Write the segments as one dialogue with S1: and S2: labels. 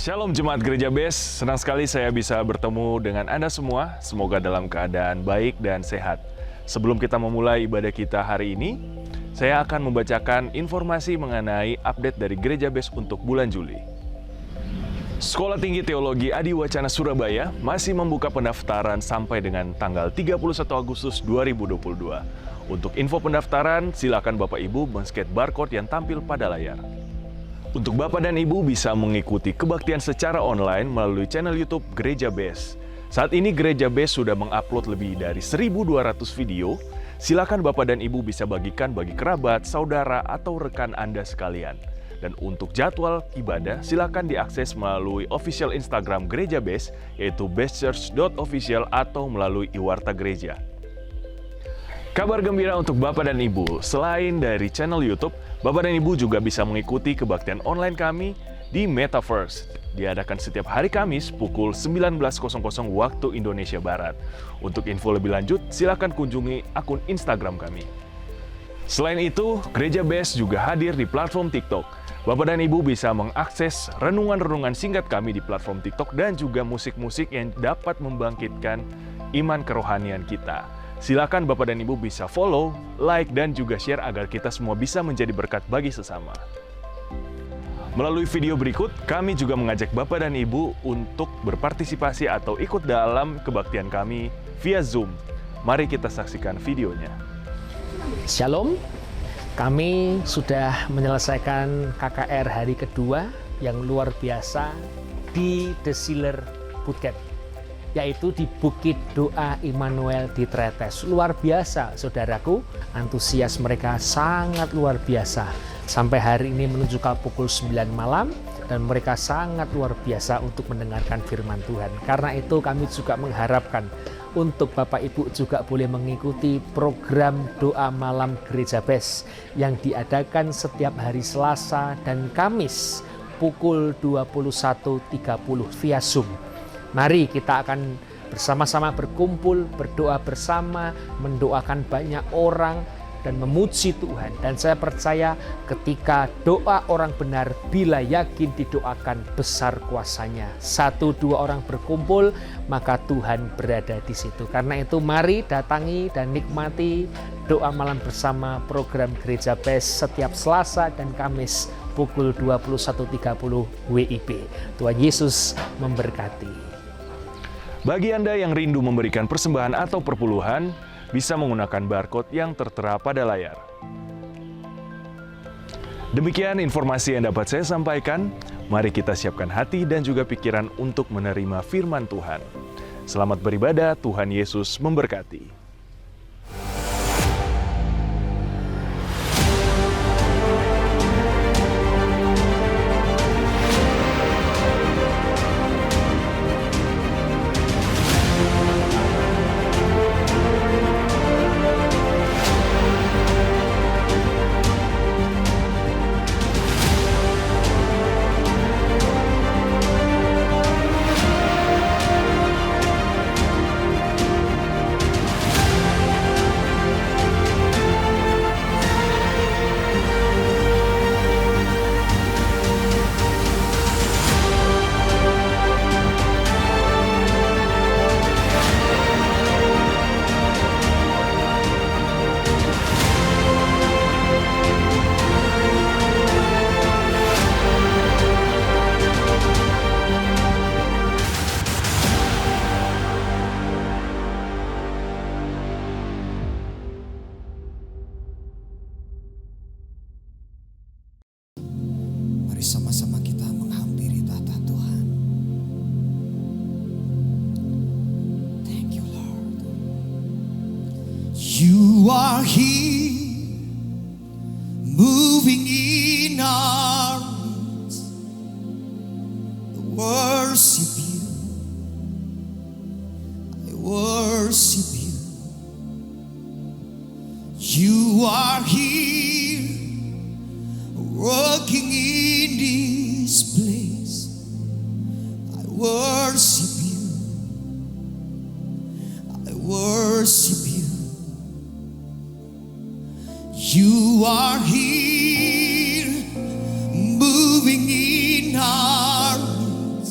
S1: Shalom Jemaat Gereja BES, senang sekali saya bisa bertemu dengan Anda semua. Semoga dalam keadaan baik dan sehat. Sebelum kita memulai ibadah kita hari ini, saya akan membacakan informasi mengenai update dari Gereja BES untuk bulan Juli. Sekolah Tinggi Teologi Adi Wacana Surabaya masih membuka pendaftaran sampai dengan tanggal 31 Agustus 2022. Untuk info pendaftaran, silakan Bapak Ibu men-scan barcode yang tampil pada layar. Untuk Bapak dan Ibu bisa mengikuti kebaktian secara online melalui channel YouTube Gereja BES. Saat ini Gereja BES sudah mengupload lebih dari 1.200 video. Silakan Bapak dan Ibu bisa bagikan bagi kerabat, saudara, atau rekan Anda sekalian. Dan untuk jadwal ibadah, silakan diakses melalui official Instagram Gereja BES, yaitu bestchurch.official atau melalui Iwarta Gereja. Kabar gembira untuk Bapak dan Ibu, selain dari channel YouTube, Bapak dan Ibu juga bisa mengikuti kebaktian online kami di Metaverse. Diadakan setiap hari Kamis pukul 19.00 waktu Indonesia Barat. Untuk info lebih lanjut, silakan kunjungi akun Instagram kami. Selain itu, Gereja BES juga hadir di platform TikTok. Bapak dan Ibu bisa mengakses renungan-renungan singkat kami di platform TikTok dan juga musik-musik yang dapat membangkitkan iman kerohanian kita. Silakan Bapak dan Ibu bisa follow, like, dan juga share agar kita semua bisa menjadi berkat bagi sesama. Melalui video berikut, kami juga mengajak Bapak dan Ibu untuk berpartisipasi atau ikut dalam kebaktian kami via Zoom. Mari kita saksikan videonya.
S2: Shalom, kami sudah menyelesaikan KKR hari kedua yang luar biasa di The Sealer Bootcamp, yaitu di Bukit Doa Immanuel di Tretes. Luar biasa, saudaraku, antusias mereka sangat luar biasa. Sampai hari ini menunjukkan pukul 9 malam, dan mereka sangat luar biasa untuk mendengarkan firman Tuhan. Karena itu kami juga mengharapkan untuk Bapak Ibu juga boleh mengikuti program doa malam Gereja BES yang diadakan setiap hari Selasa dan Kamis pukul 21.30 via Zoom. Mari kita akan bersama-sama berkumpul, berdoa bersama, mendoakan banyak orang, dan memuji Tuhan. Dan saya percaya ketika doa orang benar, bila yakin didoakan, besar kuasanya. 1-2 orang berkumpul, maka Tuhan berada di situ. Karena itu mari datangi dan nikmati doa malam bersama program Gereja BES setiap Selasa dan Kamis pukul 21.30 WIB. Tuhan Yesus memberkati.
S1: Bagi Anda yang rindu memberikan persembahan atau perpuluhan, bisa menggunakan barcode yang tertera pada layar. Demikian informasi yang dapat saya sampaikan. Mari kita siapkan hati dan juga pikiran untuk menerima firman Tuhan. Selamat beribadah, Tuhan Yesus memberkati.
S3: Mari sama-sama kita menghampiri tahta Tuhan. Thank you, Lord. You are here, moving in our midst. I worship you. I worship you. You are here, working in this place. I worship you. I worship you. You are here, moving in our midst.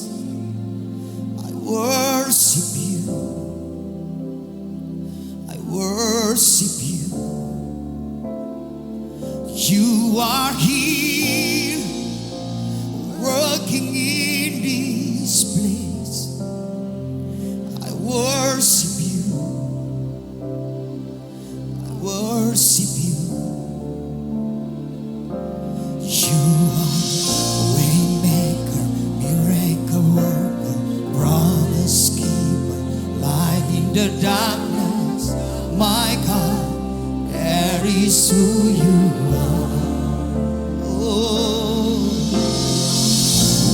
S3: the darkness, my God, there is who you are. Oh,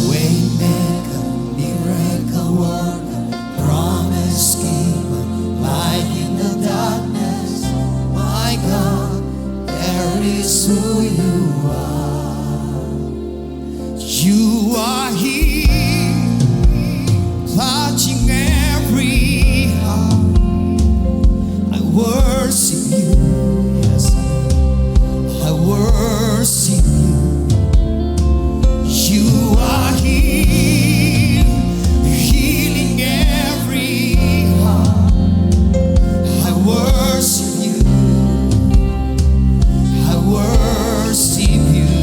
S3: waymaker, miracle worker, promise keeper, light in the darkness, my God, there is who you are. You are here, touching every heart. I worship you, yes, I worship you. You are here, healing every heart. I worship you, I worship you.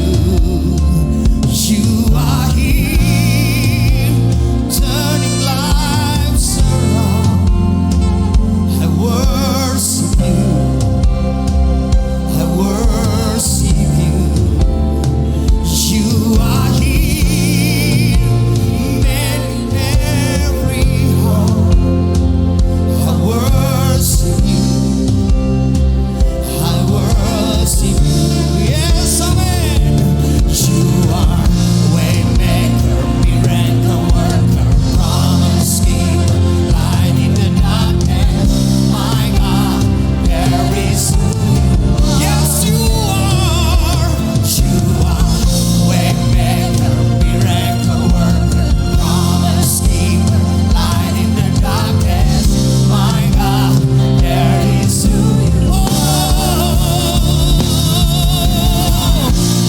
S3: You are here, turning lives around. I worship you, I worship you. You are here, mending every heart. I worship you, I worship you. Yes, amen. You are waymaker, miracle worker, promise keeper, light in the darkness. My God, there is who you are. Yes, you are. You are waymaker, miracle worker, promise keeper, light in the darkness. My God, there is who you are.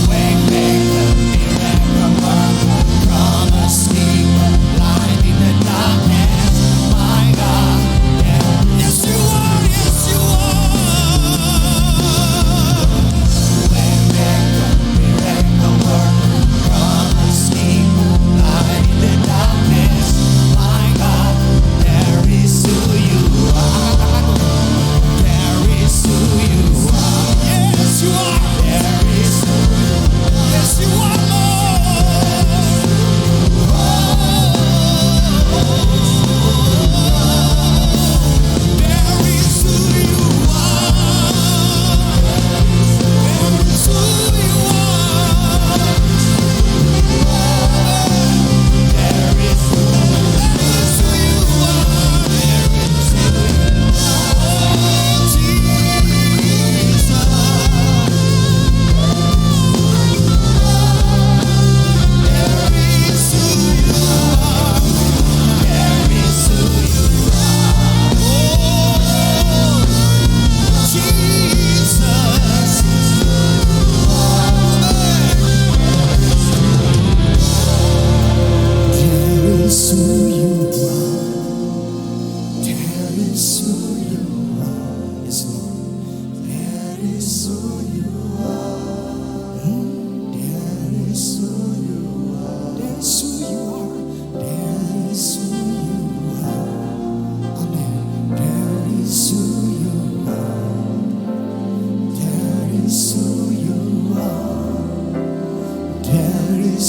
S3: Waymaker, miracle worker, promise keeper, light in the darkness. My God, yes you are, yes you are. Waymaker, miracle worker, promise keeper, light in the darkness. My God, there is who you are. There is who you are. Yes you are. There is who you are. Yes you are, there is who you are. There is who you are. There is who you are. There is who you are. Jesus.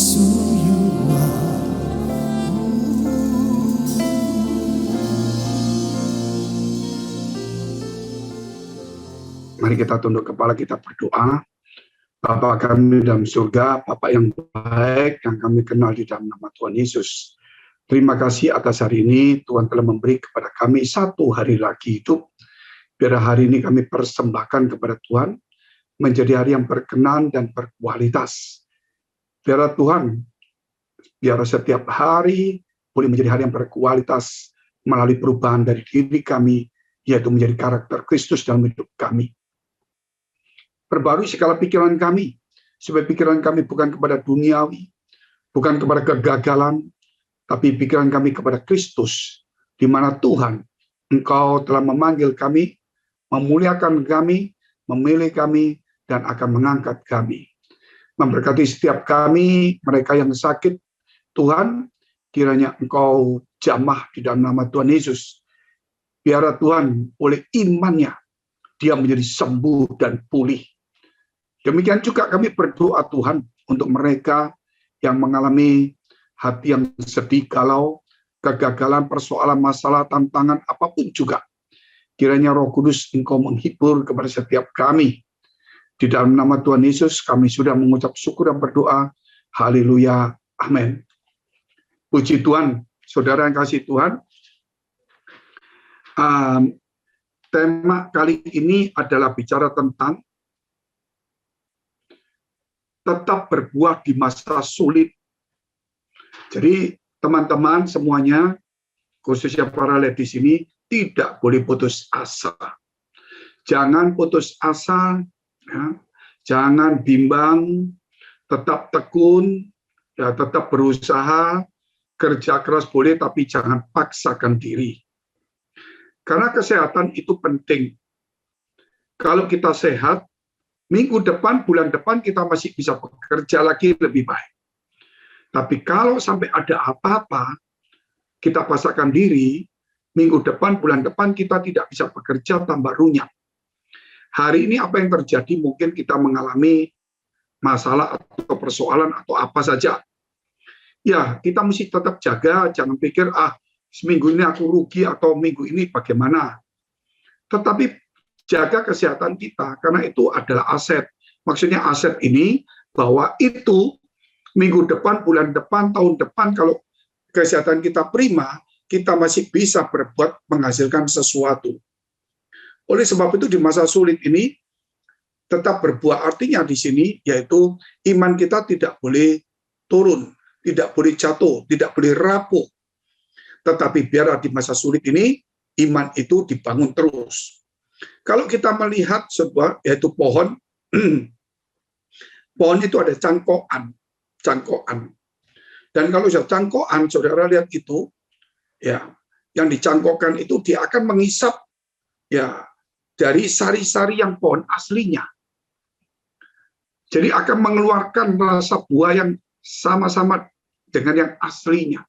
S4: Mari kita tunduk kepala, kita berdoa. Bapa kami dalam surga, Bapa yang baik yang kami kenal di dalam nama Tuhan Yesus. Terima kasih atas hari ini Tuhan telah memberi kepada kami satu hari lagi hidup. Biar hari ini kami persembahkan kepada Tuhan menjadi hari yang berkenan dan berkualitas. Biar Tuhan, biar setiap hari boleh menjadi hari yang berkualitas melalui perubahan dari diri kami, yaitu menjadi karakter Kristus dalam hidup kami. Perbarui segala pikiran kami, supaya pikiran kami bukan kepada duniawi, bukan kepada kegagalan, tapi pikiran kami kepada Kristus, di mana Tuhan, Engkau telah memanggil kami, memuliakan kami, memilih kami, dan akan mengangkat kami. Memberkati setiap kami, mereka yang sakit, Tuhan, kiranya Engkau jamah di dalam nama Tuhan Yesus. Biar Tuhan, oleh imannya, dia menjadi sembuh dan pulih. Demikian juga kami berdoa Tuhan untuk mereka yang mengalami hati yang sedih, galau, kegagalan, persoalan, masalah, tantangan, apapun juga. Kiranya Roh Kudus Engkau menghibur kepada setiap kami. Di dalam nama Tuhan Yesus kami sudah mengucap syukur dan berdoa. Haleluya. Amin. Puji Tuhan, saudara yang kasih Tuhan. Tema kali ini adalah bicara tentang tetap berbuah di masa sulit. Jadi teman-teman semuanya, khususnya para ladies ini, tidak boleh putus asa. Jangan putus asa, ya. Jangan bimbang, tetap tekun, ya, tetap berusaha, kerja keras boleh, tapi jangan paksakan diri. Karena kesehatan itu penting. Kalau kita sehat, minggu depan, bulan depan kita masih bisa bekerja lagi lebih baik. Tapi kalau sampai ada apa-apa, kita pasakkan diri, minggu depan, bulan depan kita tidak bisa bekerja, tambah runyam. Hari ini apa yang terjadi, mungkin kita mengalami masalah atau persoalan atau apa saja. Ya, kita mesti tetap jaga, jangan pikir, seminggu ini aku rugi atau minggu ini bagaimana. Tetapi jaga kesehatan kita, karena itu adalah aset. Maksudnya aset ini, bahwa itu minggu depan, bulan depan, tahun depan, kalau kesehatan kita prima, kita masih bisa berbuat menghasilkan sesuatu. Oleh sebab itu di masa sulit ini, tetap berbuah artinya di sini, yaitu iman kita tidak boleh turun, tidak boleh jatuh, tidak boleh rapuh. Tetapi biar di masa sulit ini, iman itu dibangun terus. Kalau kita melihat sebuah, yaitu pohon, pohon itu ada cangkokan. Dan kalau sudah cangkokan, saudara lihat itu, ya, yang dicangkokkan itu dia akan menghisap, ya, dari sari-sari yang pohon aslinya. Jadi akan mengeluarkan rasa buah yang sama-sama dengan yang aslinya.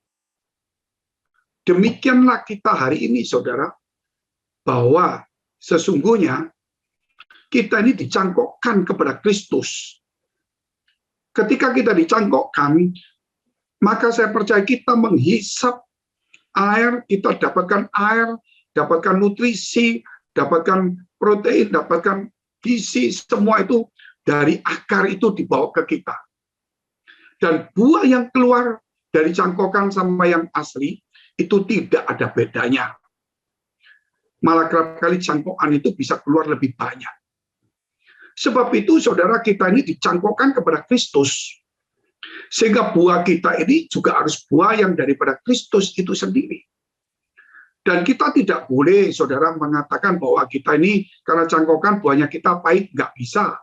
S4: Demikianlah kita hari ini, saudara, bahwa sesungguhnya kita ini dicangkokkan kepada Kristus. Ketika kita dicangkokkan, maka saya percaya kita menghisap air, kita dapatkan air, dapatkan nutrisi, dapatkan protein, dapatkan gizi, semua itu dari akar itu dibawa ke kita. Dan buah yang keluar dari cangkokan sama yang asli, itu tidak ada bedanya. Malah kerap kali cangkokan itu bisa keluar lebih banyak. Sebab itu saudara kita ini dicangkokkan kepada Kristus. Sehingga buah kita ini juga harus buah yang daripada Kristus itu sendiri. Dan kita tidak boleh, saudara, mengatakan bahwa kita ini, karena cangkokan buahnya kita pahit, nggak bisa.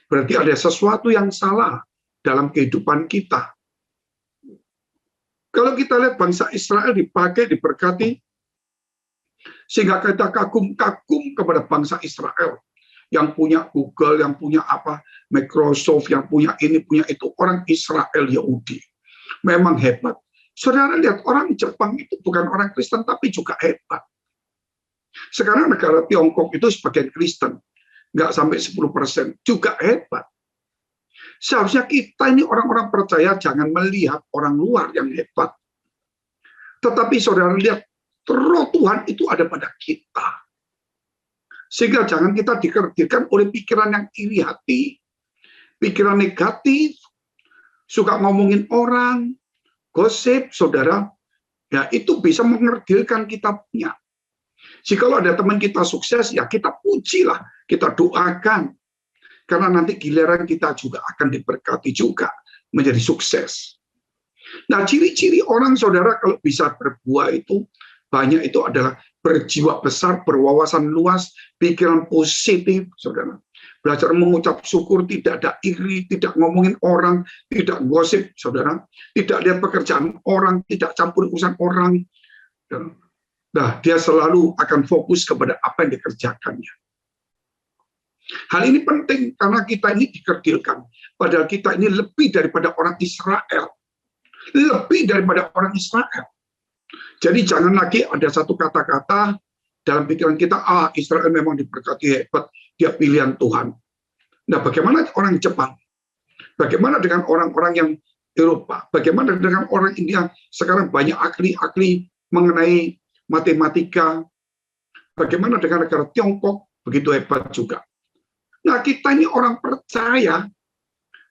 S4: Berarti ada sesuatu yang salah dalam kehidupan kita. Kalau kita lihat bangsa Israel dipakai, diberkati, sehingga kita kagum-kagum kepada bangsa Israel. Yang punya Google, yang punya Microsoft, yang punya ini, punya itu. Orang Israel Yahudi. Memang hebat. Saudara lihat, orang Jepang itu bukan orang Kristen, tapi juga hebat. Sekarang negara Tiongkok itu sebagian Kristen. Nggak sampai 10%. Juga hebat. Seharusnya kita ini orang-orang percaya jangan melihat orang luar yang hebat. Tetapi saudara lihat, Roh Tuhan itu ada pada kita. Sehingga jangan kita dikerdilkan oleh pikiran yang iri hati, pikiran negatif, suka ngomongin orang, gosip, saudara, ya itu bisa mengerdilkan kita punya. Jika ada teman kita sukses, ya kita pujilah, kita doakan. Karena nanti giliran kita juga akan diberkati juga menjadi sukses. Nah, ciri-ciri orang, saudara, kalau bisa berbuah itu, banyak itu adalah berjiwa besar, berwawasan luas, pikiran positif, saudara. Belajar mengucap syukur, tidak ada iri, tidak ngomongin orang, tidak gosip, saudara. Tidak lihat pekerjaan orang, tidak campur urusan orang. Nah, dia selalu akan fokus kepada apa yang dikerjakannya. Hal ini penting karena kita ini dikerdilkan. Padahal kita ini lebih daripada orang Israel. Lebih daripada orang Israel. Jadi jangan lagi ada satu kata-kata dalam pikiran kita, Israel memang diberkati hebat, dia pilihan Tuhan. Nah, bagaimana orang Jepang? Bagaimana dengan orang-orang yang Eropa? Bagaimana dengan orang India? Sekarang banyak ahli-ahli mengenai matematika, Bagaimana dengan negara Tiongkok? Begitu hebat juga. Nah, kita ini orang percaya.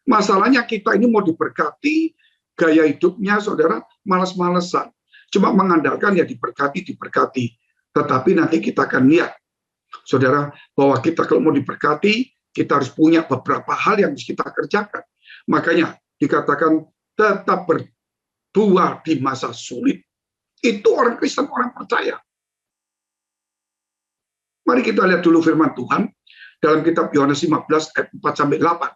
S4: Masalahnya kita ini mau diberkati, gaya hidupnya saudara malas-malesan. Cuma mengandalkan ya diberkati. Tetapi nanti kita akan lihat, saudara, bahwa kita kalau mau diberkati, kita harus punya beberapa hal yang harus kita kerjakan. Makanya dikatakan tetap berbuah di masa sulit. Itu orang Kristen, orang percaya. Mari kita lihat dulu firman Tuhan dalam kitab Yohanes 15 ayat 4-8.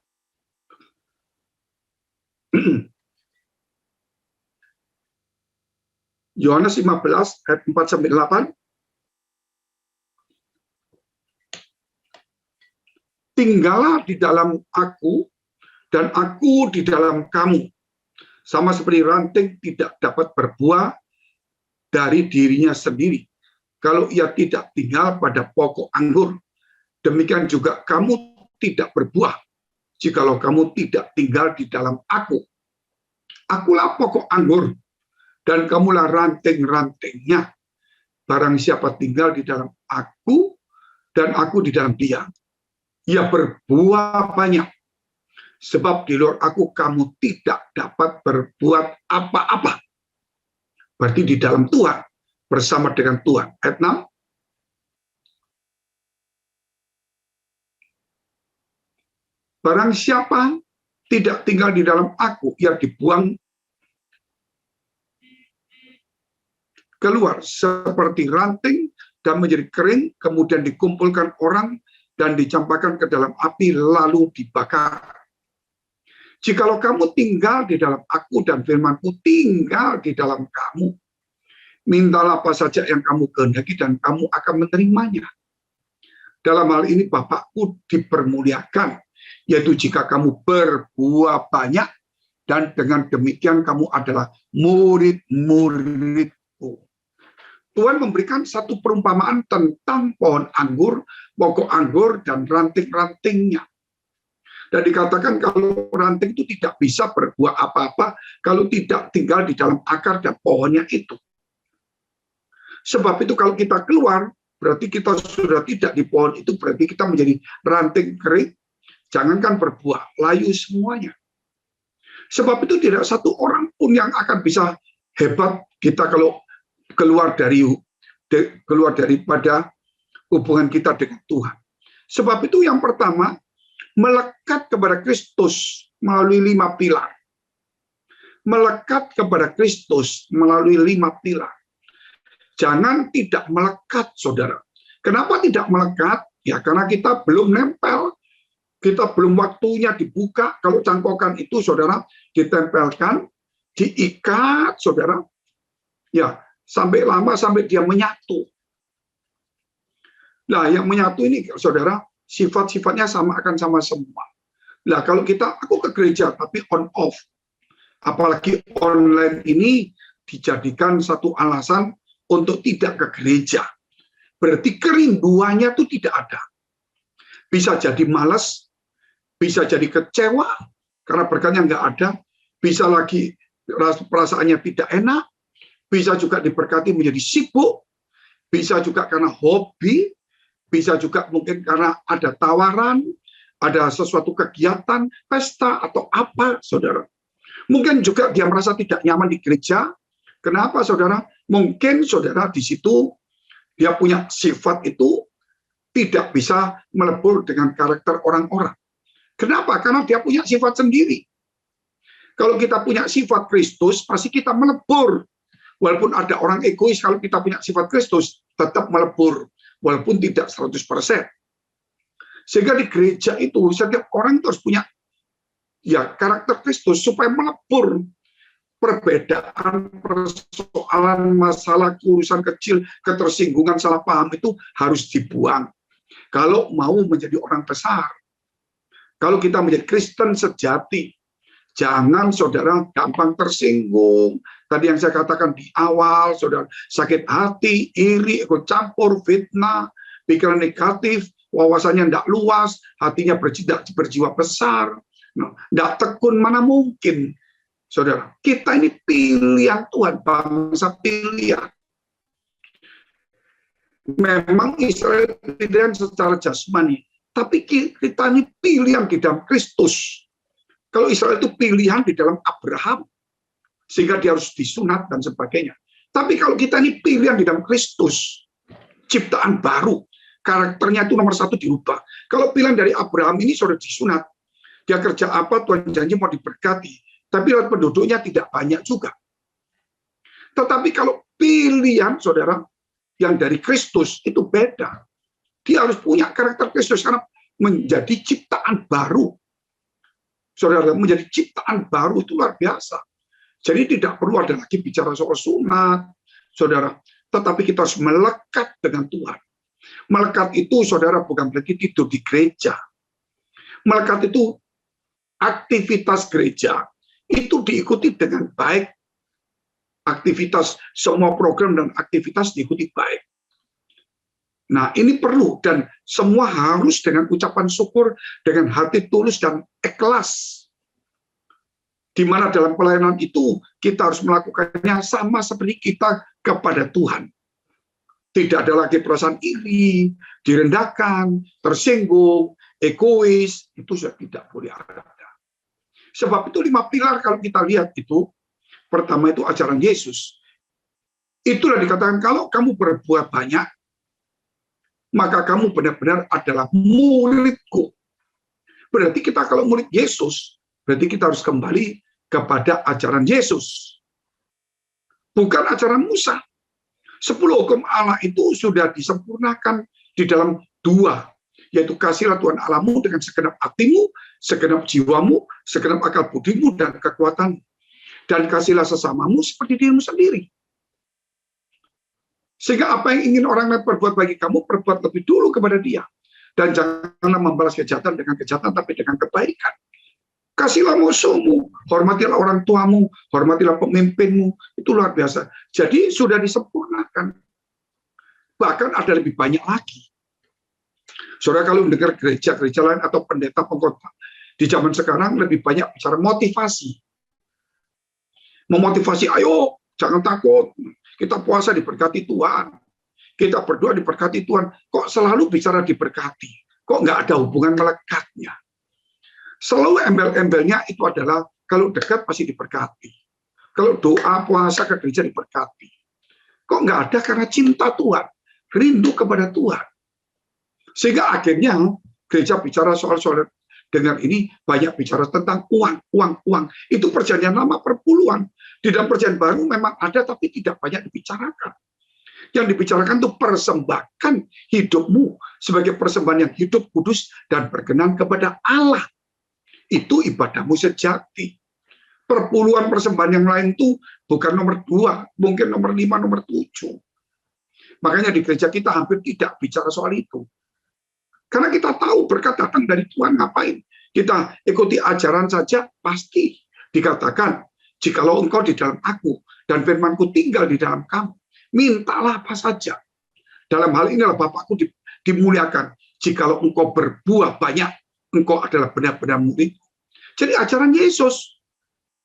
S4: Yohanes 15 ayat 4-8. Tinggallah di dalam aku dan aku di dalam kamu. Sama seperti ranting tidak dapat berbuah dari dirinya sendiri kalau ia tidak tinggal pada pokok anggur. Demikian juga kamu tidak berbuah jikalau kamu tidak tinggal di dalam aku. Akulah pokok anggur dan kamulah ranting-rantingnya. Barang siapa tinggal di dalam aku dan aku di dalam dia, ia berbuah banyak. Sebab di luar aku kamu tidak dapat berbuat apa-apa. Berarti di dalam Tuhan, bersama dengan Tuhan. Ayat 6. Barang siapa tidak tinggal di dalam aku, ia dibuang keluar seperti ranting dan menjadi kering, kemudian dikumpulkan orang dan dicampakkan ke dalam api lalu dibakar. Jikalau kamu tinggal di dalam aku dan firman-Ku tinggal di dalam kamu, mintalah apa saja yang kamu kehendaki dan kamu akan menerimanya. Dalam hal ini Bapakku dipermuliakan, yaitu jika kamu berbuah banyak, dan dengan demikian kamu adalah murid-muridku. Tuhan memberikan satu perumpamaan tentang pohon anggur, pokok anggur, dan ranting-rantingnya. Dan dikatakan kalau ranting itu tidak bisa berbuah apa-apa kalau tidak tinggal di dalam akar dan pohonnya itu. Sebab itu kalau kita keluar, berarti kita sudah tidak di pohon itu, berarti kita menjadi ranting kering. Jangankan berbuah, layu semuanya. Sebab itu tidak satu orang pun yang akan bisa hebat kita kalau keluar daripada hubungan kita dengan Tuhan. Sebab itu yang pertama, melekat kepada Kristus melalui 5 pilar. Melekat kepada Kristus melalui 5 pilar. Jangan tidak melekat, saudara. Kenapa tidak melekat? Ya karena kita belum nempel. Kita belum waktunya dibuka. Kalau cangkokan itu, saudara, ditempelkan, diikat, saudara. Ya, sampai lama, sampai dia menyatu. Nah, yang menyatu ini, saudara, sifat-sifatnya akan sama semua. Nah, kalau aku ke gereja, tapi on-off. Apalagi online ini dijadikan satu alasan untuk tidak ke gereja. Berarti kerinduannya itu tidak ada. Bisa jadi malas, bisa jadi kecewa, karena berkatnya nggak ada. Bisa lagi perasaannya tidak enak, bisa juga diberkati menjadi sibuk, bisa juga karena hobi, bisa juga mungkin karena ada tawaran, ada sesuatu kegiatan, pesta, atau apa, saudara. Mungkin juga dia merasa tidak nyaman di gereja. Kenapa, saudara? Mungkin, saudara, di situ dia punya sifat itu tidak bisa melebur dengan karakter orang-orang. Kenapa? Karena dia punya sifat sendiri. Kalau kita punya sifat Kristus, pasti kita melebur. Walaupun ada orang egois, kalau kita punya sifat Kristus, tetap melebur. Walaupun tidak 100%. Sehingga di gereja itu, setiap orang itu harus punya karakter Kristus, supaya melebur perbedaan, persoalan, masalah, urusan kecil, ketersinggungan, salah paham itu harus dibuang. Kalau mau menjadi orang besar. Kalau kita menjadi Kristen sejati, jangan, saudara, gampang tersinggung. Tadi yang saya katakan di awal, saudara, sakit hati, iri, ikut campur, fitnah, pikiran negatif, wawasannya tidak luas, hatinya berjiwa besar, tidak tekun, mana mungkin. Saudara, kita ini pilihan Tuhan, bangsa pilihan. Memang Israel pilihan secara jasmani, tapi kita ini pilihan di dalam Kristus. Kalau Israel itu pilihan di dalam Abraham, sehingga dia harus disunat dan sebagainya. Tapi kalau kita ini pilihan di dalam Kristus, ciptaan baru, karakternya itu nomor satu diubah. Kalau pilihan dari Abraham ini sudah disunat, dia kerja apa, Tuhan janji mau diberkati, tapi penduduknya tidak banyak juga. Tetapi kalau pilihan, saudara, yang dari Kristus, itu beda. Dia harus punya karakter Kristus, karena menjadi ciptaan baru. Saudara, menjadi ciptaan baru itu luar biasa. Jadi tidak perlu ada lagi bicara soal sunat, saudara. Tetapi kita harus melekat dengan Tuhan. Melekat itu, saudara, bukan berarti tidur di gereja. Melekat itu aktivitas gereja, itu diikuti dengan baik. Aktivitas, semua program dan aktivitas diikuti baik. Nah, ini perlu, dan semua harus dengan ucapan syukur, dengan hati tulus dan ikhlas. Di mana dalam pelayanan itu kita harus melakukannya sama seperti kita kepada Tuhan. Tidak ada lagi perasaan iri, direndahkan, tersinggung, egois, itu sudah tidak boleh ada. Sebab itu 5 pilar kalau kita lihat itu, pertama itu ajaran Yesus. Itulah dikatakan kalau kamu berbuat banyak, maka kamu benar-benar adalah muridku. Berarti kita kalau murid Yesus, berarti kita harus kembali kepada ajaran Yesus. Bukan ajaran Musa. 10 hukum Allah itu sudah disempurnakan di dalam 2, yaitu kasihlah Tuhan Allahmu dengan segenap hatimu, segenap jiwamu, segenap akal budimu, dan kekuatanmu. Dan kasihlah sesamamu seperti dirimu sendiri. Sehingga apa yang ingin orang lain perbuat bagi kamu, perbuat lebih dulu kepada dia. Dan janganlah membalas kejahatan dengan kejahatan, tapi dengan kebaikan. Kasihlah musuhmu, hormatilah orang tuamu, hormatilah pemimpinmu. Itu luar biasa. Jadi sudah disempurnakan. Bahkan ada lebih banyak lagi. Saudara kalau mendengar gereja-gereja lain atau pendeta pengkhotbah, di zaman sekarang lebih banyak bicara motivasi. Memotivasi, ayo, jangan takut. Kita puasa diberkati Tuhan. Kita berdoa diberkati Tuhan. Kok selalu bicara diberkati? Kok nggak ada hubungan melekatnya? Selalu embel-embelnya itu adalah kalau dekat pasti diberkati. Kalau doa, puasa ke gereja diberkati. Kok nggak ada karena cinta Tuhan. Rindu kepada Tuhan. Sehingga akhirnya gereja bicara soal-soal dengan ini banyak bicara tentang uang. Itu perjanjian lama perpuluhan. Di dalam perjanjian baru memang ada tapi tidak banyak dibicarakan. Yang dibicarakan itu persembahkan hidupmu sebagai persembahan yang hidup, kudus, dan berkenan kepada Allah. Itu ibadahmu sejati. Perpuluhan persembahan yang lain itu bukan nomor 2, mungkin nomor 5, nomor 7. Makanya di gereja kita hampir tidak bicara soal itu. Karena kita tahu berkat datang dari Tuhan, ngapain? Kita ikuti ajaran saja, pasti dikatakan, jikalau engkau di dalam aku, dan firmanku tinggal di dalam kamu, mintalah apa saja. Dalam hal inilah Bapakku dimuliakan, jikalau engkau berbuah banyak, engkau adalah benar-benar murid. Jadi ajaran Yesus.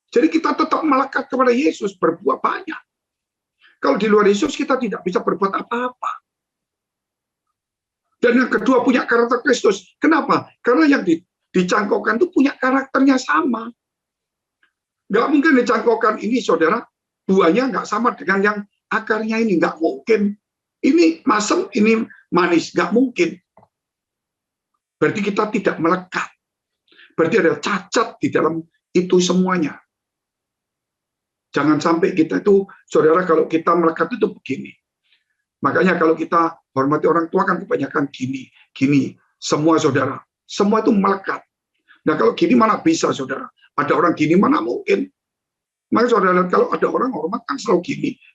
S4: Jadi kita tetap melekat kepada Yesus, berbuah banyak. Kalau di luar Yesus kita tidak bisa berbuat apa-apa. Dan yang kedua punya karakter Kristus. Kenapa? Karena yang dicangkokkan itu punya karakternya sama. Nggak mungkin dicangkokkan ini, saudara, buahnya nggak sama dengan yang akarnya ini. Nggak mungkin. Ini masam, ini manis. Nggak mungkin. Berarti kita tidak melekat. Berarti ada cacat di dalam itu semuanya. Jangan sampai kita itu, saudara, kalau kita melekat itu begini. Makanya kalau kita hormati orang tua kan kebanyakan gini. Semua saudara, semua itu melekat. Nah kalau gini mana bisa saudara? Ada orang gini mana mungkin? Maka saudara, kalau ada orang hormat kan selalu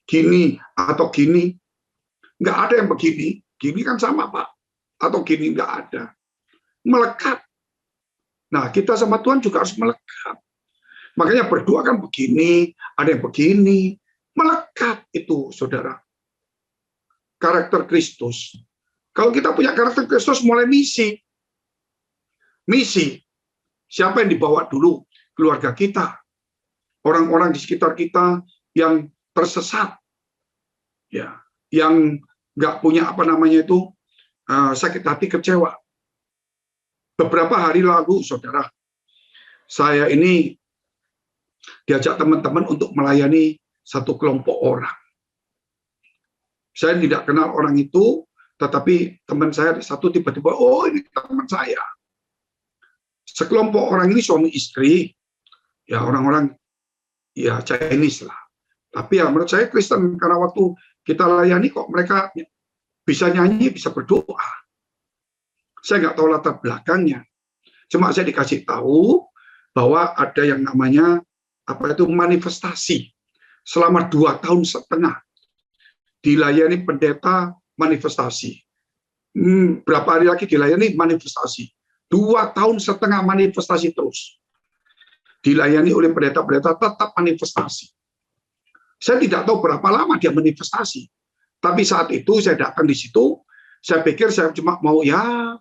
S4: gini atau gini. Nggak ada yang begini. Gini kan sama Pak. Atau gini nggak ada. Melekat. Nah kita sama Tuhan juga harus melekat. Makanya berdoa kan begini, ada yang begini. Melekat itu saudara. Karakter Kristus. Kalau kita punya karakter Kristus, mulai misi. Misi. Siapa yang dibawa dulu? Keluarga kita. Orang-orang di sekitar kita yang tersesat. Ya, yang nggak punya apa namanya itu sakit hati, kecewa. Beberapa hari lalu, saudara, saya ini diajak teman-teman untuk melayani satu kelompok orang. Saya tidak kenal orang itu, tetapi teman saya satu tiba-tiba, oh ini teman saya. Sekelompok orang ini suami istri, ya orang-orang ya Chinese lah. Tapi ya menurut saya Kristen, karena waktu kita layani kok mereka bisa nyanyi, bisa berdoa. Saya nggak tahu latar belakangnya. Cuma saya dikasih tahu bahwa ada yang namanya apa itu manifestasi. Selama 2 tahun setengah dilayani pendeta manifestasi. Berapa hari lagi dilayani manifestasi. 2 tahun setengah manifestasi terus. Dilayani oleh pendeta-pendeta tetap manifestasi. Saya tidak tahu berapa lama dia manifestasi. Tapi saat itu saya datang di situ, saya pikir saya cuma mau ya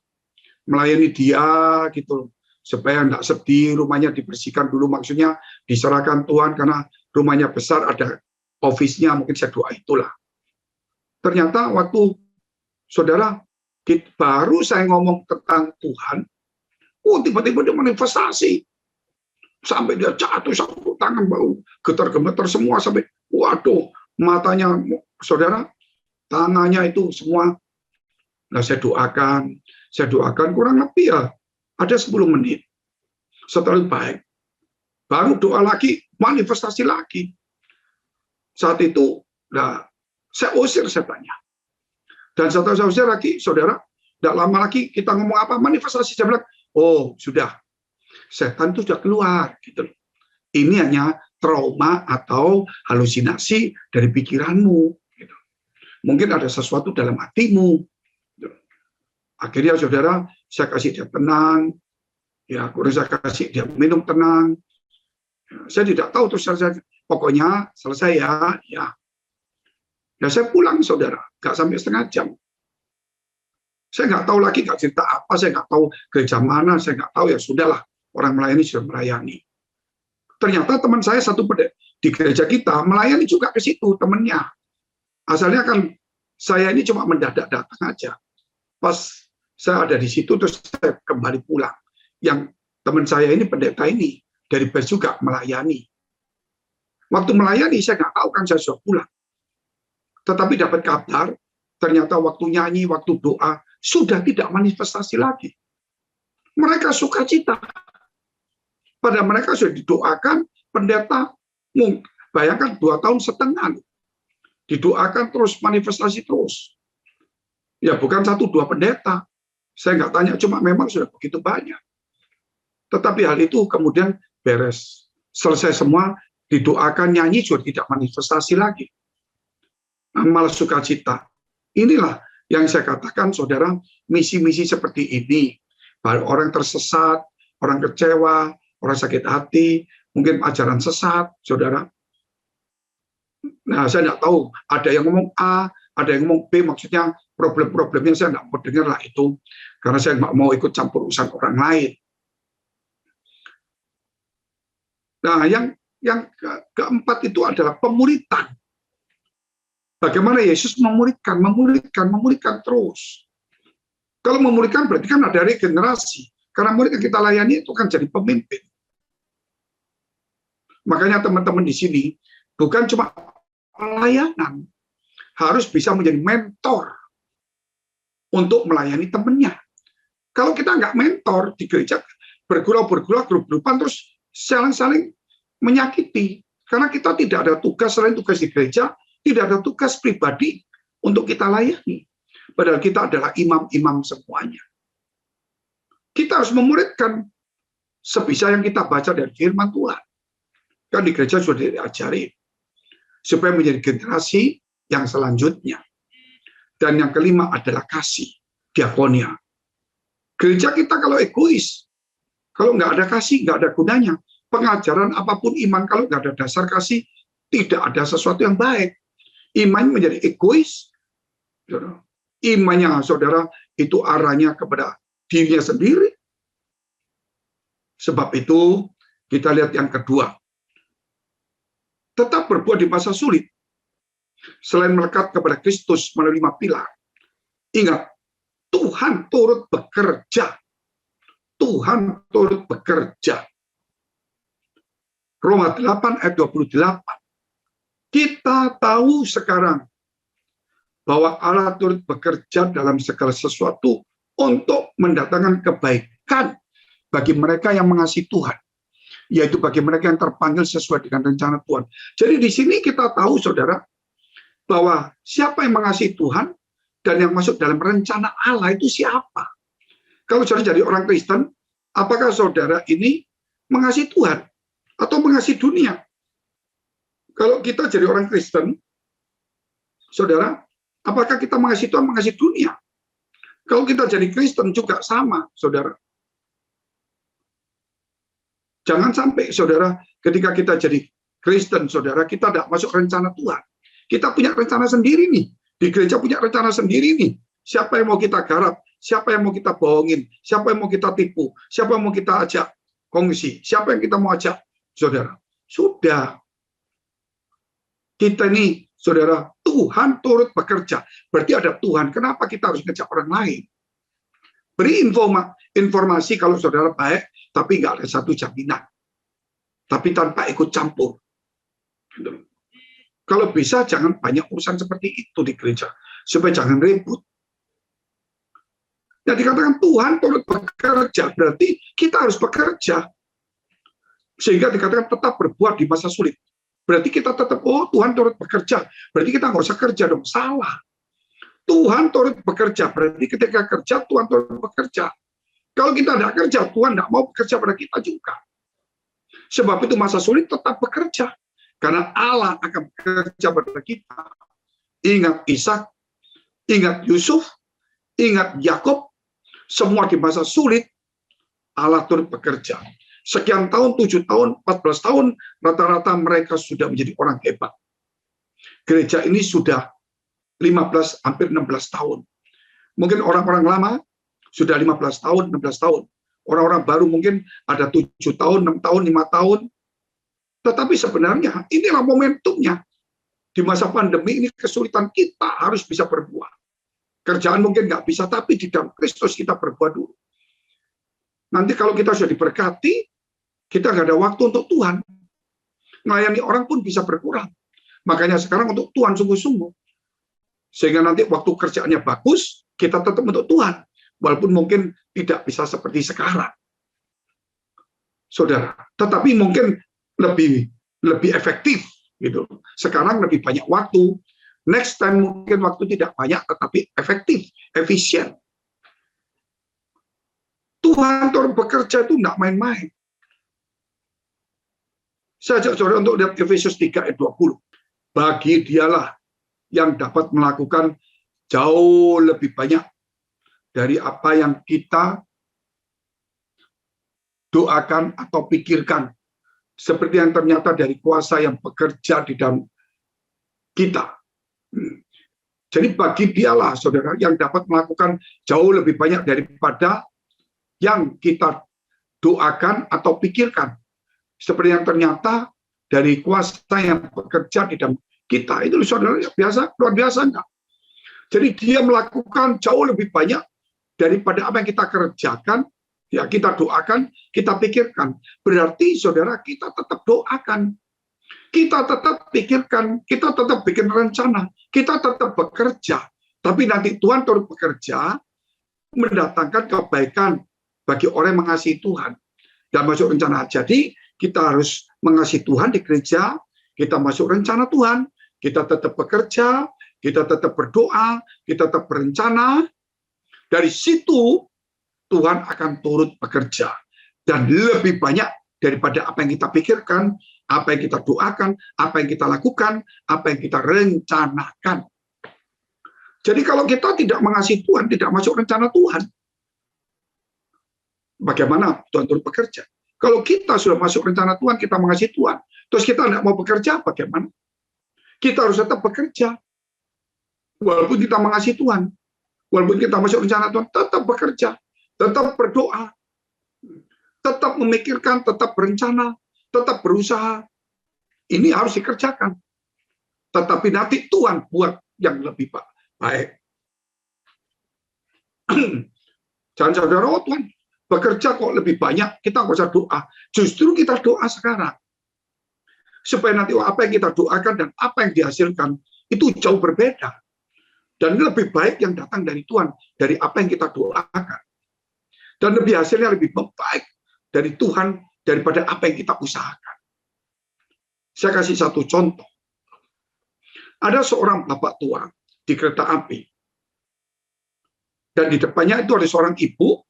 S4: melayani dia gitu, supaya tidak sedih, rumahnya dibersihkan dulu, maksudnya diserahkan Tuhan karena rumahnya besar, ada office-nya, mungkin saya doa itulah. Ternyata waktu saudara baru saya ngomong tentang Tuhan, tiba-tiba dia manifestasi. Sampai dia jatuh, satu tangan bau getar-gemeter semua, sampai waduh, matanya saudara, tangannya itu semua. Nah, saya doakan kurang lebih ya ada 10 menit. Setelah baik, baru doa lagi, manifestasi lagi. Saat itu, nah, saya usir setannya. Dan setelah saya usir lagi, saudara, tidak lama lagi kita ngomong apa, manifestasi, saya bilang, oh sudah, setan itu sudah keluar. Gitu. Ini hanya trauma atau halusinasi dari pikiranmu. Gitu. Mungkin ada sesuatu dalam hatimu. Gitu. Akhirnya saudara, saya kasih dia tenang. Ya, saya kasih dia minum tenang. Saya tidak tahu terus saya pokoknya selesai ya. Ya saya pulang saudara, nggak sampai setengah jam. Saya nggak tahu lagi, nggak cerita apa, saya nggak tahu gereja mana, saya nggak tahu, ya sudahlah, orang melayani sudah melayani. Ternyata teman saya satu di gereja kita melayani juga ke situ temannya. Asalnya kan saya ini cuma mendadak datang aja. Pas saya ada di situ terus saya kembali pulang. Yang teman saya ini pendeta ini dari base juga melayani. Waktu melayani saya nggak tahu kan saya sudah pulang. Tetapi dapat kabar ternyata waktu nyanyi, waktu doa sudah tidak manifestasi lagi. Mereka sukacita. Pada mereka sudah didoakan pendeta, bayangkan 2 tahun setengah. Didoakan terus, manifestasi terus. Ya bukan 1-2 pendeta. Saya nggak tanya, cuma memang sudah begitu banyak. Tetapi hal itu kemudian beres. Selesai semua, didoakan, nyanyi sudah tidak manifestasi lagi. Malah sukacita. Inilah yang saya katakan, saudara, misi-misi seperti ini. Orang tersesat, orang kecewa, orang sakit hati, mungkin ajaran sesat, saudara. Nah, saya tidak tahu, ada yang ngomong A, ada yang ngomong B, maksudnya problem-problemnya saya tidak mau dengar lah itu, karena saya nggak mau ikut campur urusan orang lain. Nah, yang keempat itu adalah pemuritan. Bagaimana Yesus memulihkan terus. Kalau memulihkan berarti kan ada regenerasi. Karena murid yang kita layani itu kan jadi pemimpin. Makanya teman-teman di sini bukan cuma pelayanan, harus bisa menjadi mentor untuk melayani temannya. Kalau kita nggak mentor di gereja, bergurau-bergurau, grup-grupan, terus saling-saling menyakiti. Karena kita tidak ada tugas selain tugas di gereja, tidak ada tugas pribadi untuk kita layani. Padahal kita adalah imam-imam semuanya. Kita harus memuridkan sebisa yang kita baca dari firman Tuhan. Kan di gereja sudah diajari. Supaya menjadi generasi yang selanjutnya. Dan yang kelima adalah kasih, diakonia. Gereja kita kalau egois, kalau nggak ada kasih, nggak ada gunanya. Pengajaran apapun iman, kalau nggak ada dasar kasih, tidak ada sesuatu yang baik. Iman menjadi egois. Imannya, saudara, itu arahnya kepada dirinya sendiri. Sebab itu, kita lihat yang kedua. Tetap berbuat di masa sulit. Selain melekat kepada Kristus melalui 5 pilar, ingat, Tuhan turut bekerja. Tuhan turut bekerja. Roma 8 ayat 28. Kita tahu sekarang bahwa Allah turut bekerja dalam segala sesuatu untuk mendatangkan kebaikan bagi mereka yang mengasihi Tuhan, yaitu bagi mereka yang terpanggil sesuai dengan rencana Tuhan. Jadi di sini kita tahu, saudara, bahwa siapa yang mengasihi Tuhan dan yang masuk dalam rencana Allah itu siapa. Kalau saudara jadi orang Kristen, apakah saudara ini mengasihi Tuhan atau mengasihi dunia? Kalau kita jadi orang Kristen, saudara, apakah kita mengasihi Tuhan, mengasihi dunia? Kalau kita jadi Kristen juga sama, saudara. Jangan sampai, saudara, ketika kita jadi Kristen, saudara, kita tidak masuk rencana Tuhan. Kita punya rencana sendiri nih. Di gereja punya rencana sendiri nih. Siapa yang mau kita garap? Siapa yang mau kita bohongin? Siapa yang mau kita tipu? Siapa yang mau kita ajak kongsi? Siapa yang kita mau ajak? Saudara, sudah. Kita ini, saudara, Tuhan turut bekerja. Berarti ada Tuhan. Kenapa kita harus ngejak orang lain? Beri informasi kalau saudara baik, tapi nggak ada satu jaminan. Tapi tanpa ikut campur. Kalau bisa, jangan banyak urusan seperti itu di gereja. Supaya jangan ribut. Yang dikatakan Tuhan turut bekerja, berarti kita harus bekerja. Sehingga dikatakan tetap berbuat di masa sulit. Berarti kita tetap, oh Tuhan turut bekerja. Berarti kita nggak usah kerja dong, salah. Tuhan turut bekerja, berarti ketika kerja, Tuhan turut bekerja. Kalau kita tidak kerja, Tuhan tidak mau bekerja pada kita juga. Sebab itu masa sulit tetap bekerja. Karena Allah akan bekerja pada kita. Ingat Ishak, ingat Yusuf, ingat Yakub, semua di masa sulit, Allah turut bekerja. Sekian tahun, 7 tahun, 14 tahun, rata-rata mereka sudah menjadi orang hebat. Gereja ini sudah 15, hampir 16 tahun. Mungkin orang-orang lama sudah 15 tahun, 16 tahun. Orang-orang baru mungkin ada 7 tahun, 6 tahun, 5 tahun. Tetapi sebenarnya inilah momentumnya. Di masa pandemi ini kesulitan kita harus bisa berbuat. Kerjaan mungkin nggak bisa, tapi di dalam Kristus kita berbuat dulu. Nanti kalau kita sudah diberkati, kita nggak ada waktu untuk Tuhan. Melayani orang pun bisa berkurang. Makanya sekarang untuk Tuhan sungguh-sungguh. Sehingga nanti waktu kerjaannya bagus, kita tetap untuk Tuhan. Walaupun mungkin tidak bisa seperti sekarang. Saudara, tetapi mungkin lebih efektif gitu. Sekarang lebih banyak waktu. Next time mungkin waktu tidak banyak tetapi efektif, efisien. Tuhan turut bekerja itu tidak main-main. Saya ajak saudara untuk lihat Efesus 3 ayat 20. Bagi dialah yang dapat melakukan jauh lebih banyak dari apa yang kita doakan atau pikirkan. Seperti yang ternyata dari kuasa yang bekerja di dalam kita. Jadi bagi dialah, saudara, yang dapat melakukan jauh lebih banyak daripada yang kita doakan atau pikirkan. Seperti yang ternyata dari kuasa yang bekerja di dalam kita. Itu saudara biasa, luar biasa enggak? Jadi dia melakukan jauh lebih banyak daripada apa yang kita kerjakan, ya kita doakan, kita pikirkan. Berarti saudara kita tetap doakan, kita tetap pikirkan, kita tetap bikin rencana, kita tetap bekerja. Tapi nanti Tuhan turut bekerja mendatangkan kebaikan bagi orang yang mengasihi Tuhan dan masuk rencana. Jadi kita harus mengasihi Tuhan di gereja, kita masuk rencana Tuhan, kita tetap bekerja, kita tetap berdoa, kita tetap berencana. Dari situ Tuhan akan turut bekerja dan lebih banyak daripada apa yang kita pikirkan, apa yang kita doakan, apa yang kita lakukan, apa yang kita rencanakan. Jadi kalau kita tidak mengasihi Tuhan, tidak masuk rencana Tuhan, bagaimana Tuhan turut bekerja? Kalau kita sudah masuk rencana Tuhan, kita mengasihi Tuhan, terus kita tidak mau bekerja, bagaimana? Kita harus tetap bekerja. Walaupun kita mengasihi Tuhan, walaupun kita masuk rencana Tuhan, tetap bekerja, tetap berdoa, tetap memikirkan, tetap berencana, tetap berusaha. Ini harus dikerjakan. tetapi nanti Tuhan buat yang lebih baik. Jangan saudara, oh Tuhan bekerja kok lebih banyak, kita nggak usah doa. Justru kita doa sekarang. Supaya nanti apa yang kita doakan dan apa yang dihasilkan, itu jauh berbeda. Dan lebih baik yang datang dari Tuhan, dari apa yang kita doakan. Dan lebih hasilnya lebih baik dari Tuhan, daripada apa yang kita usahakan. Saya kasih satu contoh. Ada seorang bapak tua di kereta api. Dan di depannya itu ada seorang ibu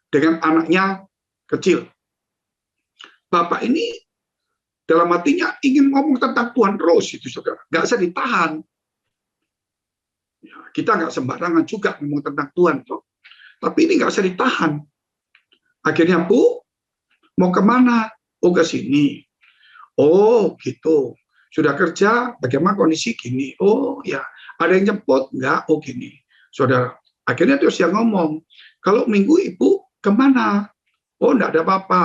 S4: dengan anaknya kecil. Bapak ini dalam hatinya ingin ngomong tentang Tuhan terus, itu saudara. Nggak bisa ditahan. Ya, kita nggak sembarangan juga ngomong tentang Tuhan. Toh. Tapi ini nggak bisa ditahan. Akhirnya, Bu, mau kemana? Oh, ke sini. Oh, gitu. Sudah kerja, bagaimana kondisi gini? Oh, ya. Ada yang jemput? Enggak, oh gini. Saudara, akhirnya terus yang ngomong, kalau minggu ibu kemana? Oh, enggak ada apa-apa.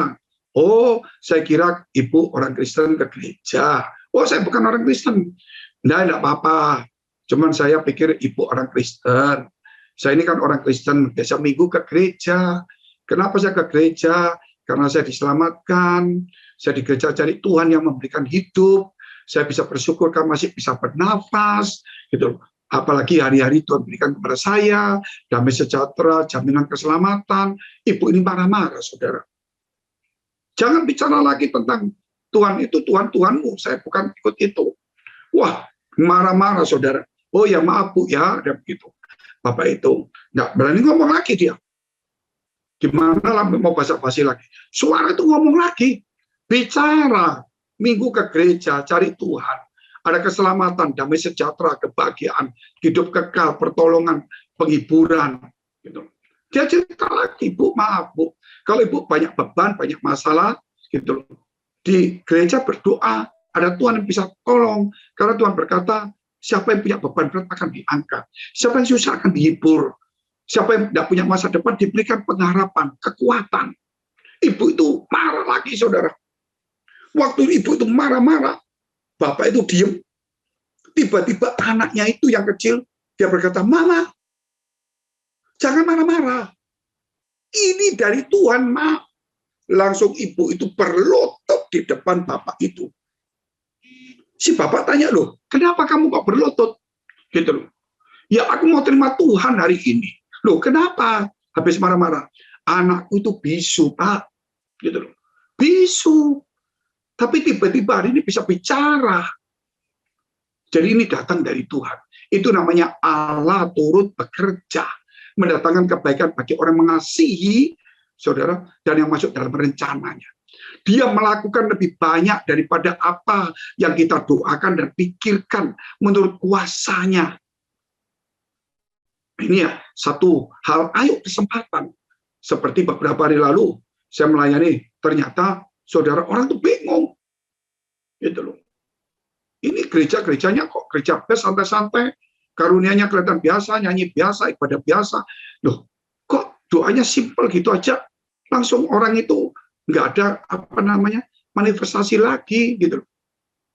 S4: Oh, saya kira ibu orang Kristen ke gereja. Oh, saya bukan orang Kristen. Enggak apa-apa. Cuman saya pikir ibu orang Kristen. Saya ini kan orang Kristen, biasa minggu ke gereja. Kenapa saya ke gereja? Karena saya diselamatkan. Saya di gereja cari Tuhan yang memberikan hidup. Saya bisa bersyukur karena masih bisa bernafas. Gitu. Apalagi hari-hari Tuhan berikan kepada saya, damai sejahtera, jaminan keselamatan. Ibu ini marah-marah, saudara. Jangan bicara lagi tentang Tuhan itu, Tuhan-Tuhanmu. Saya bukan ikut itu. Wah, marah-marah, saudara. Oh ya, maaf Bu, ya, ada begitu. Bapak itu nggak berani ngomong lagi dia. Gimana lah mau basa-basi lagi. Suara itu ngomong lagi. Bicara. Minggu ke gereja, cari Tuhan. Ada keselamatan, damai sejahtera, kebahagiaan, hidup kekal, pertolongan, penghiburan. Gitu. Dia cerita lagi, Bu, maaf Bu. Kalau Ibu banyak beban, banyak masalah, gitu. Di gereja berdoa, ada Tuhan yang bisa tolong. Karena Tuhan berkata, siapa yang punya beban berat akan diangkat. Siapa yang susah akan dihibur. Siapa yang tidak punya masa depan diberikan pengharapan, kekuatan. Ibu itu marah lagi, saudara. Waktu ibu itu marah-marah, bapak itu diem. Tiba-tiba anaknya itu yang kecil, dia berkata, Mama, jangan marah-marah. Ini dari Tuhan, Ma. Langsung ibu itu berlutut di depan bapak itu. Si bapak tanya, loh, kenapa kamu kok berlutut? Gitu loh. Ya, aku mau terima Tuhan hari ini. Loh, kenapa? Habis marah-marah. Anakku itu bisu, Pak. Gitu loh. Bisu. Tapi tiba-tiba hari ini bisa bicara. Jadi ini datang dari Tuhan. Itu namanya Allah turut bekerja. Mendatangkan kebaikan bagi orang mengasihi, saudara, dan yang masuk dalam rencananya. Dia melakukan lebih banyak daripada apa yang kita doakan dan pikirkan menurut kuasanya. Ini ya, satu hal, ayo kesempatan. Seperti beberapa hari lalu, saya melayani, ternyata saudara, orang tuh bingung. Gitu loh. Ini gereja-gerejanya kok gereja best santai-santai, karunianya kelihatan biasa, nyanyi biasa, ibadah biasa. Loh, kok doanya simple gitu aja, langsung orang itu nggak ada apa namanya manifestasi lagi gitu loh.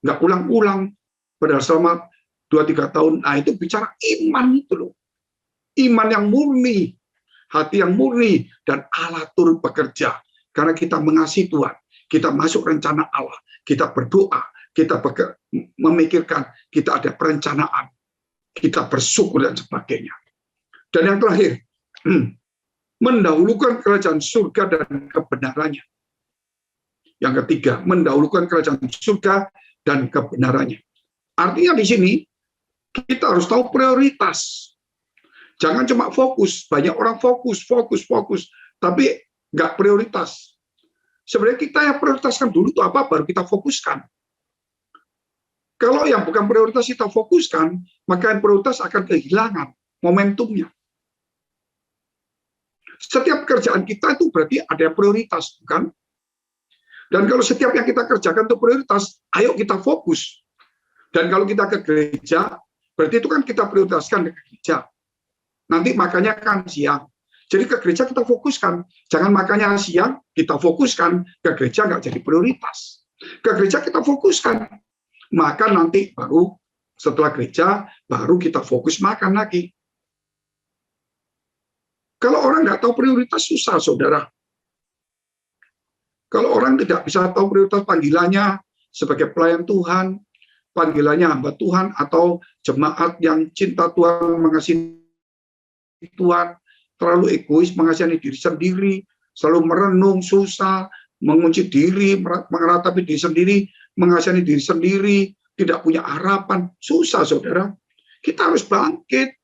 S4: Nggak ulang-ulang. Padahal selama 2-3 tahun, nah itu bicara iman itu loh. Iman yang murni, hati yang murni, dan Allah turut bekerja. Karena kita mengasihi Tuhan, kita masuk rencana Allah, kita berdoa, kita memikirkan, kita ada perencanaan, kita bersyukur dan sebagainya. Dan yang terakhir, mendahulukan kerajaan surga dan kebenarannya. Yang ketiga, mendahulukan kerajaan surga dan kebenarannya. Artinya di sini, kita harus tahu prioritas. Jangan cuma fokus, banyak orang fokus, tapi nggak prioritas. Sebenarnya kita yang prioritaskan dulu itu apa, baru kita fokuskan. Kalau yang bukan prioritas kita fokuskan, maka yang prioritas akan kehilangan momentumnya. Setiap pekerjaan kita itu berarti ada yang prioritas, bukan? Dan kalau setiap yang kita kerjakan itu prioritas, ayo kita fokus. Dan kalau kita ke gereja, berarti itu kan kita prioritaskan ke gereja. Nanti makanya kan siang. Jadi ke gereja kita fokuskan. Jangan makanya siang kita fokuskan, ke gereja nggak jadi prioritas. Ke gereja kita fokuskan. Maka nanti baru Setelah gereja, baru kita fokus makan lagi. Kalau orang nggak tahu prioritas, susah, saudara. Kalau orang tidak bisa tahu prioritas panggilannya sebagai pelayan Tuhan, panggilannya hamba Tuhan, atau jemaat yang cinta Tuhan, mengasihi Tuhan, terlalu egois, mengasihani diri sendiri, selalu merenung, susah, mengunci diri, meratapi diri sendiri, mengasihani diri sendiri, tidak punya harapan, susah, saudara. Kita harus bangkit,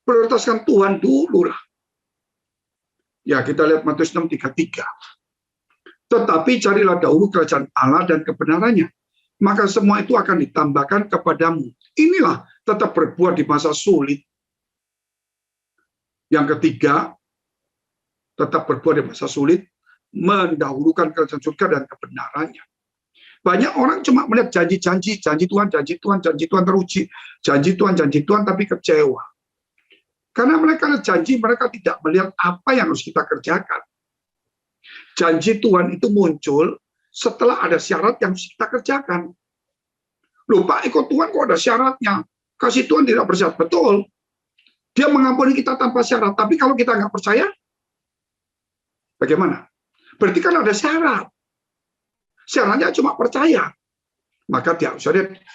S4: prioritaskan Tuhan dulu lah. Ya, kita lihat Matius 6:33. Tetapi carilah dahulu kerajaan Allah dan kebenarannya, maka semua itu akan ditambahkan kepadamu. Inilah tetap berbuat di masa sulit. Yang ketiga, tetap berbuat di masa sulit, mendahulukan kerajaan surga dan kebenarannya. Banyak orang cuma melihat janji-janji, janji Tuhan teruji, janji Tuhan, tapi kecewa. Karena mereka janji, mereka tidak melihat apa yang harus kita kerjakan. Janji Tuhan itu muncul setelah ada syarat yang harus kita kerjakan. Loh Pak, ikut Tuhan kok ada syaratnya? Kasih Tuhan tidak bersyarat. Betul. Dia mengampuni kita tanpa syarat. Tapi kalau kita nggak percaya, bagaimana? Berarti kan ada syarat. Syaratnya cuma percaya. Maka dia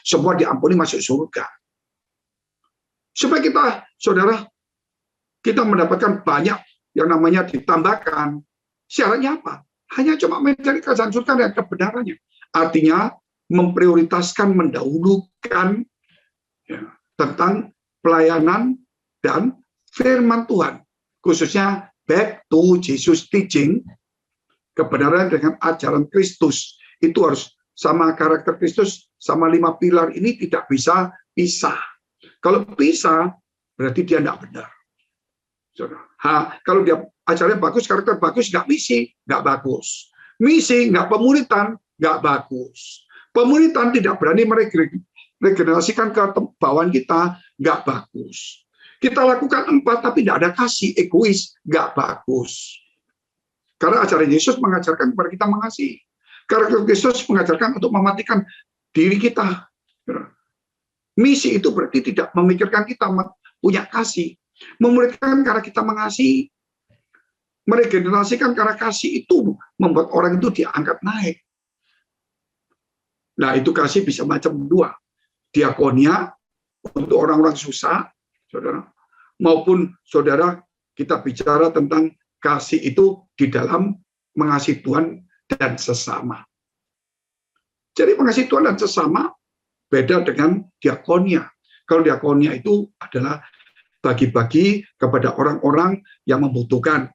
S4: semua diampuni masuk surga. Supaya kita, saudara, kita mendapatkan banyak yang namanya ditambahkan. Syaratnya apa? Hanya cuma mencari kerajaan surga dan kebenarannya. Artinya memprioritaskan, mendahulukan ya, tentang pelayanan dan firman Tuhan. Khususnya back to Jesus teaching, kebenaran dengan ajaran Kristus. Itu harus sama karakter Kristus, sama 5 pilar ini tidak bisa pisah. Kalau pisah, berarti dia tidak benar. Kalau dia acaranya bagus, karakter bagus, nggak misi, nggak bagus. Misi, nggak pemuritan, nggak bagus. Pemuritan tidak berani meregenerasikan ke bawaan kita, nggak bagus. Kita lakukan 4, tapi tidak ada kasih, egois, nggak bagus. Karena ajaran Yesus mengajarkan kepada kita mengasihi. Karakter Yesus mengajarkan untuk mematikan diri kita. Misi itu berarti tidak memikirkan kita punya kasih. Memuridkan karena kita mengasihi, meregenerasikan karena kasih itu membuat orang itu diangkat naik. Nah, itu kasih bisa macam 2. Diakonia untuk orang-orang susah, saudara, maupun saudara kita bicara tentang kasih itu di dalam mengasihi Tuhan dan sesama. Jadi mengasihi Tuhan dan sesama beda dengan diakonia. Kalau diakonia itu adalah bagi-bagi kepada orang-orang yang membutuhkan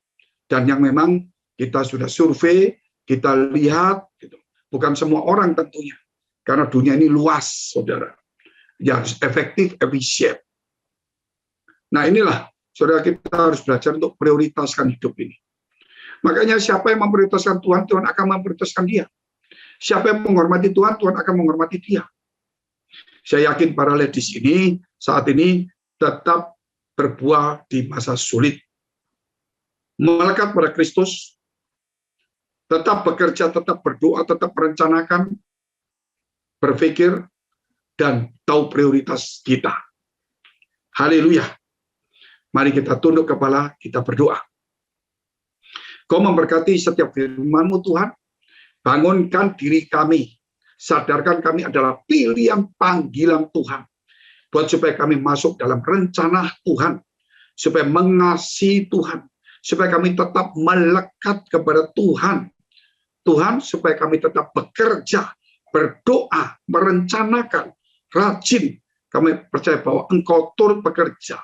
S4: dan yang memang kita sudah survei, kita lihat, gitu. Bukan semua orang tentunya, karena dunia ini luas, saudara, yang efektif, efisien. Nah inilah, saudara, kita harus belajar untuk prioritaskan hidup ini. Makanya siapa yang memprioritaskan Tuhan, Tuhan akan memprioritaskan dia. Siapa yang menghormati Tuhan, Tuhan akan menghormati dia. Saya yakin para ladies ini saat ini tetap berbuah di masa sulit. Melekat pada Kristus, tetap bekerja, tetap berdoa, tetap merencanakan, berpikir, dan tahu prioritas kita. Haleluya. Mari kita tunduk kepala, kita berdoa. Kau memberkati setiap firman-Mu Tuhan, bangunkan diri kami, sadarkan kami adalah pilihan panggilan Tuhan. Buat supaya kami masuk dalam rencana Tuhan, supaya mengasihi Tuhan, supaya kami tetap melekat kepada Tuhan. Tuhan, supaya kami tetap bekerja, berdoa, merencanakan, rajin. Kami percaya bahwa Engkau turut bekerja,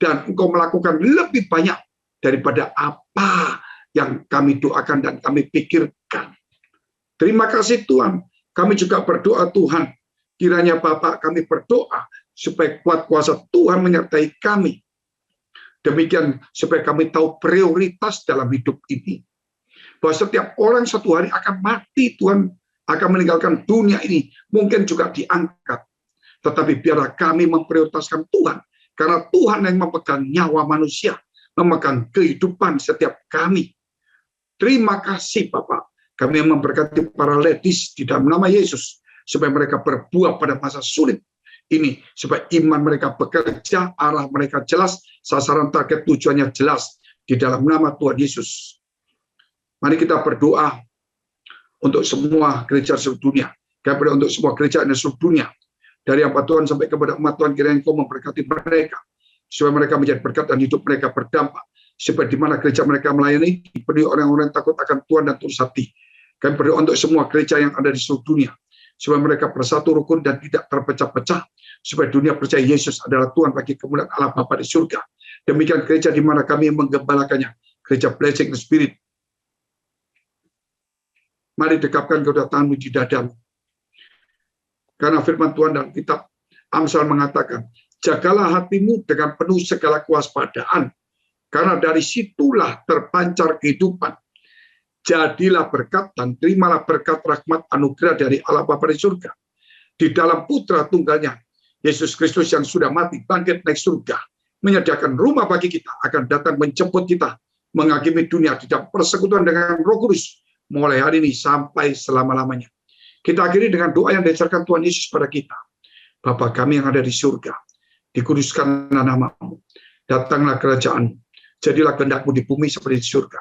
S4: dan Engkau melakukan lebih banyak daripada apa yang kami doakan dan kami pikirkan. Terima kasih Tuhan. Kami juga berdoa Tuhan, kiranya Bapak kami berdoa, supaya kuat kuasa Tuhan menyertai kami. Demikian supaya kami tahu prioritas dalam hidup ini. Bahwa setiap orang satu hari akan mati, Tuhan akan meninggalkan dunia ini. Mungkin juga diangkat. Tetapi biarlah kami memprioritaskan Tuhan. Karena Tuhan yang memegang nyawa manusia. Memegang kehidupan setiap kami. Terima kasih Bapak. Kami memberkati para ladies di dalam nama Yesus. Supaya mereka berbuah pada masa sulit. ini, supaya iman mereka bekerja, arah mereka jelas, sasaran target tujuannya jelas, di dalam nama Tuhan Yesus. Mari kita berdoa untuk semua gereja seluruh dunia, kepada untuk semua gereja di seluruh dunia, dari hamba Tuhan sampai kepada umat Tuhan, kiranya Engkau memberkati mereka, supaya mereka menjadi berkat dan hidup mereka berdampak, supaya di mana gereja mereka melayani dipenuhi orang-orang yang takut akan Tuhan dan tulus hati. Kami berdoa untuk semua gereja yang ada di seluruh dunia, supaya mereka bersatu rukun dan tidak terpecah-pecah, supaya dunia percaya Yesus adalah Tuhan bagi kemuliaan Allah Bapa di surga. Demikian gereja di mana kami menggembalakannya, gereja Blessing the Spirit. Mari dekapkan kedua tanganmu di dadamu. Karena firman Tuhan dalam kitab Amsal mengatakan, jagalah hatimu dengan penuh segala kewaspadaan, karena dari situlah terpancar kehidupan. Jadilah berkat dan terimalah berkat rahmat anugerah dari Allah Bapa di surga. Di dalam Putra Tunggalnya, Yesus Kristus yang sudah mati, bangkit naik surga, menyediakan rumah bagi kita, akan datang menjemput kita, menghakimi dunia di dalam persekutuan dengan Roh Kudus, mulai hari ini sampai selama-lamanya. Kita akhiri dengan doa yang diajarkan Tuhan Yesus pada kita. Bapa kami yang ada di surga, dikuduskanlah namamu, datanglah kerajaan, jadilah kehendak-Mu di bumi seperti di surga.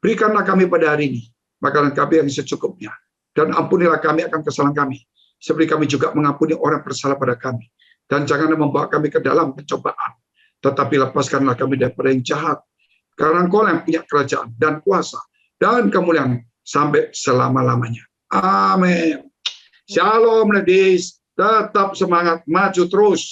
S4: Berikanlah kami pada hari ini makanan kami yang secukupnya, dan ampunilah kami akan kesalahan kami, seperti kami juga mengampuni orang bersalah pada kami. Dan janganlah membawa kami ke dalam pencobaan, tetapi lepaskanlah kami daripada yang jahat. Karena Engkau yang punya kerajaan dan kuasa dan kemuliaan sampai selama-lamanya. Amin. Shalom ladies, tetap semangat, maju terus.